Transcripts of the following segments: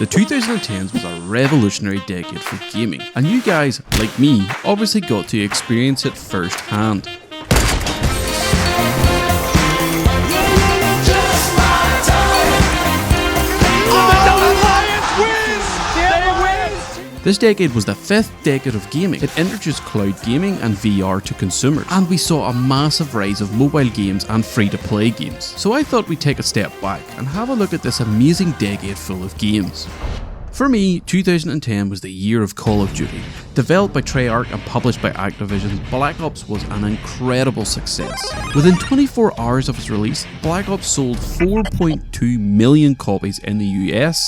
The 2010s was a revolutionary decade for gaming, and you guys, like me, obviously got to experience it firsthand. This decade was the 5th decade of gaming. It introduced cloud gaming and VR to consumers, and we saw a massive rise of mobile games and free-to-play games. So I thought we'd take a step back and have a look at this amazing decade full of games. For me, 2010 was the year of Call of Duty. Developed by Treyarch and published by Activision, Black Ops was an incredible success. Within 24 hours of its release, Black Ops sold 4.2 million copies in the US,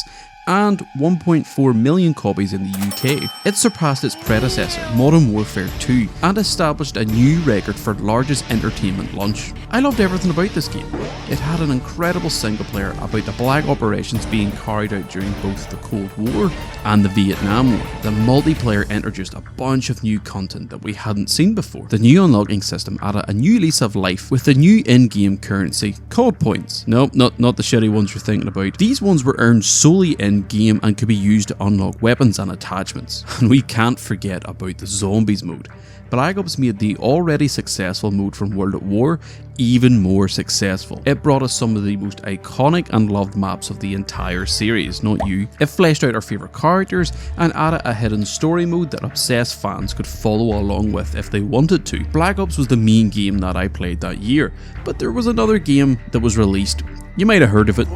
and 1.4 million copies in the UK. It surpassed its predecessor, Modern Warfare 2, and established a new record for largest entertainment launch. I loved everything about this game. It had an incredible single player about the black operations being carried out during both the Cold War and the Vietnam War. The multiplayer introduced a bunch of new content that we hadn't seen before. The new unlocking system added a new lease of life with the new in-game currency, COD points. Nope, not the shitty ones you're thinking about. These ones were earned solely in-game and could be used to unlock weapons and attachments. And we can't forget about the zombies mode. Black Ops made the already successful mode from World at War even more successful. It brought us some of the most iconic and loved maps of the entire series, not you. It fleshed out our favourite characters and added a hidden story mode that obsessed fans could follow along with if they wanted to. Black Ops was the main game that I played that year, but there was another game that was released. You might have heard of it.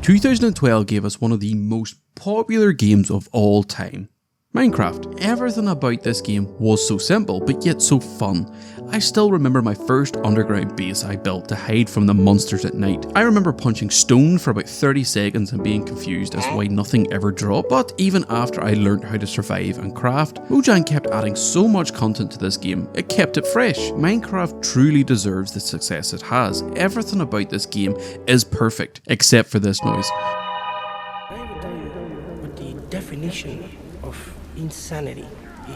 2012 gave us one of the most popular games of all time. Minecraft. Everything about this game was so simple, but yet so fun. I still remember my first underground base I built to hide from the monsters at night. I remember punching stone for about 30 seconds and being confused as to why nothing ever dropped, but even after I learned how to survive and craft, Mojang kept adding so much content to this game, it kept it fresh. Minecraft truly deserves the success it has. Everything about this game is perfect, except for this noise. I will tell you what the definition of insanity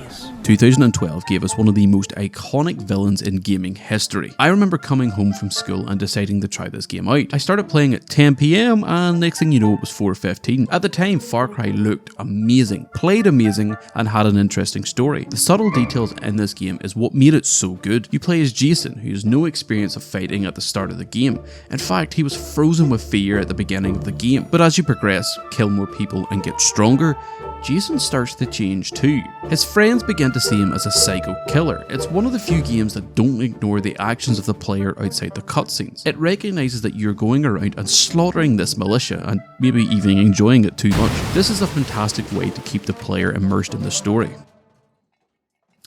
is. 2012 gave us one of the most iconic villains in gaming history. I remember coming home from school and deciding to try this game out. I started playing at 10 PM and next thing you know it was 4:15. At the time, Far Cry looked amazing, played amazing, and had an interesting story. The subtle details in this game is what made it so good. You play as Jason, who has no experience of fighting at the start of the game. In fact, he was frozen with fear at the beginning of the game. But as you progress, kill more people and get stronger, Jason starts to change too. His friends begin to see him as a psycho killer. It's one of the few games that don't ignore the actions of the player outside the cutscenes. It recognises that you're going around and slaughtering this militia and maybe even enjoying it too much. This is a fantastic way to keep the player immersed in the story.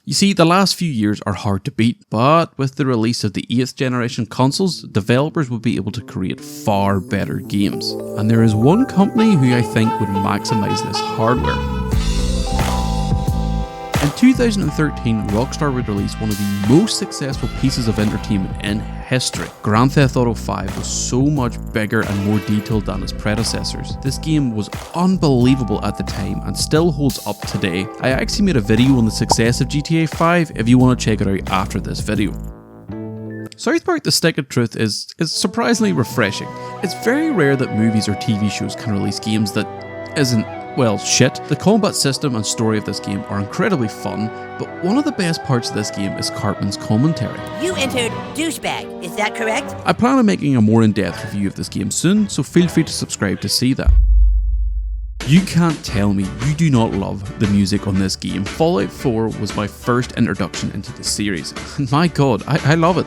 You see, the last few years are hard to beat, but with the release of the 8th generation consoles, developers will be able to create far better games. And there is one company who I think would maximise this hardware. In 2013, Rockstar would release one of the most successful pieces of entertainment in history. Grand Theft Auto 5 was so much bigger and more detailed than its predecessors. This game was unbelievable at the time and still holds up today. I actually made a video on the success of GTA 5 if you want to check it out after this video. South Park: The Stick of Truth is surprisingly refreshing. It's very rare that movies or TV shows can release games that isn't, well, shit. The combat system and story of this game are incredibly fun, but one of the best parts of this game is Cartman's commentary. You entered douchebag, is that correct? I plan on making a more in-depth review of this game soon, so feel free to subscribe to see that. You can't tell me you do not love the music on this game. Fallout 4 was my first introduction into the series, and my god, I love it.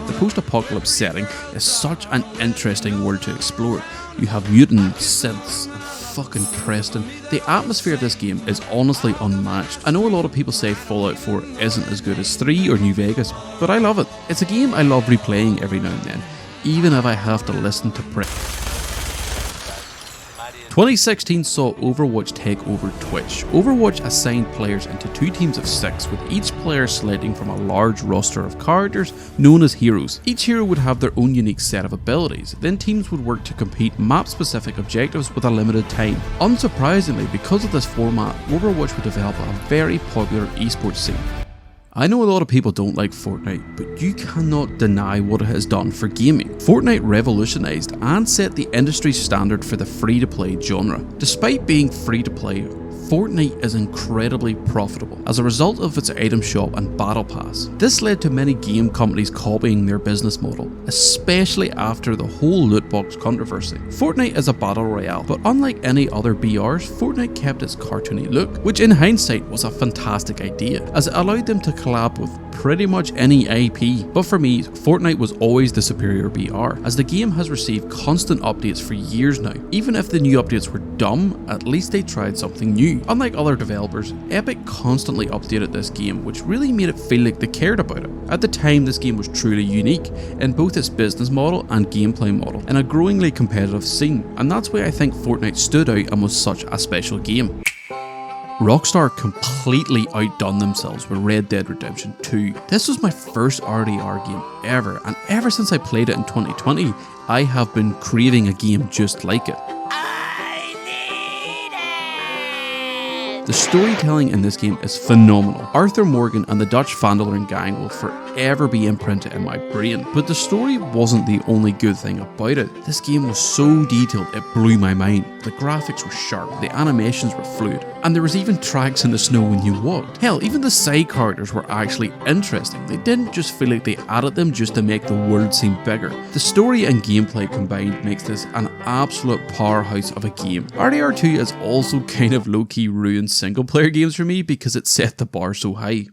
The post-apocalypse setting is such an interesting world to explore. You have mutants, synths, and fucking Preston. The atmosphere of this game is honestly unmatched. I know a lot of people say Fallout 4 isn't as good as 3 or New Vegas, but I love it. It's a game I love replaying every now and then, even if I have to listen to 2016 saw Overwatch take over Twitch. Overwatch assigned players into 2 teams of 6, with each player selecting from a large roster of characters known as heroes. Each hero would have their own unique set of abilities. Then teams would work to complete map-specific objectives with a limited time. Unsurprisingly, because of this format, Overwatch would develop a very popular esports scene. I know a lot of people don't like Fortnite, but you cannot deny what it has done for gaming. Fortnite revolutionized and set the industry standard for the free-to-play genre. Despite being free-to-play, Fortnite is incredibly profitable as a result of its item shop and battle pass. This led to many game companies copying their business model, especially after the whole loot box controversy. Fortnite is a battle royale, but unlike any other BRs, Fortnite kept its cartoony look, which in hindsight was a fantastic idea, as it allowed them to collab with pretty much any IP. But for me, Fortnite was always the superior BR, as the game has received constant updates for years now. Even if the new updates were dumb, at least they tried something new. Unlike other developers, Epic constantly updated this game, which really made it feel like they cared about it. At the time, this game was truly unique in both its business model and gameplay model in a growingly competitive scene, and that's why I think Fortnite stood out and was such a special game. Rockstar completely outdone themselves with Red Dead Redemption 2. This was my first RDR game ever, and ever since I played it in 2020, I have been craving a game just like it. The storytelling in this game is phenomenal. Arthur Morgan and the Dutch Van der Linde gang will forever be imprinted in my brain. But the story wasn't the only good thing about it. This game was so detailed it blew my mind. The graphics were sharp, the animations were fluid, and there was even tracks in the snow when you walked. Hell, even the side characters were actually interesting. They didn't just feel like they added them just to make the world seem bigger. The story and gameplay combined makes this an absolute powerhouse of a game. RDR 2 is also kind of low-key ruined single player games for me because it set the bar so high.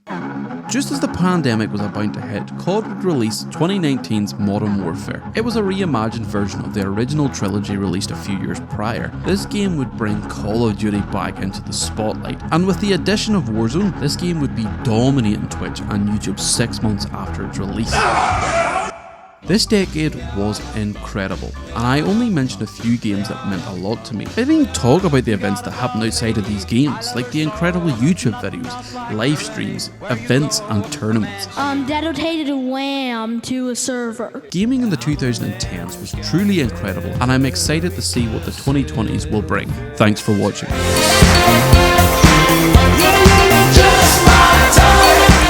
Just as the pandemic was about to hit, COD would release 2019's Modern Warfare. It was a reimagined version of the original trilogy released a few years prior. This game would bring Call of Duty back into the spotlight, and with the addition of Warzone, this game would be dominating Twitch and YouTube 6 months after its release. This decade was incredible, and I only mentioned a few games that meant a lot to me. I didn't even talk about the events that happened outside of these games, like the incredible YouTube videos, live streams, events and tournaments. Dedicated a WAM to a server. Gaming in the 2010s was truly incredible, and I'm excited to see what the 2020s will bring. Thanks for watching. Just my time.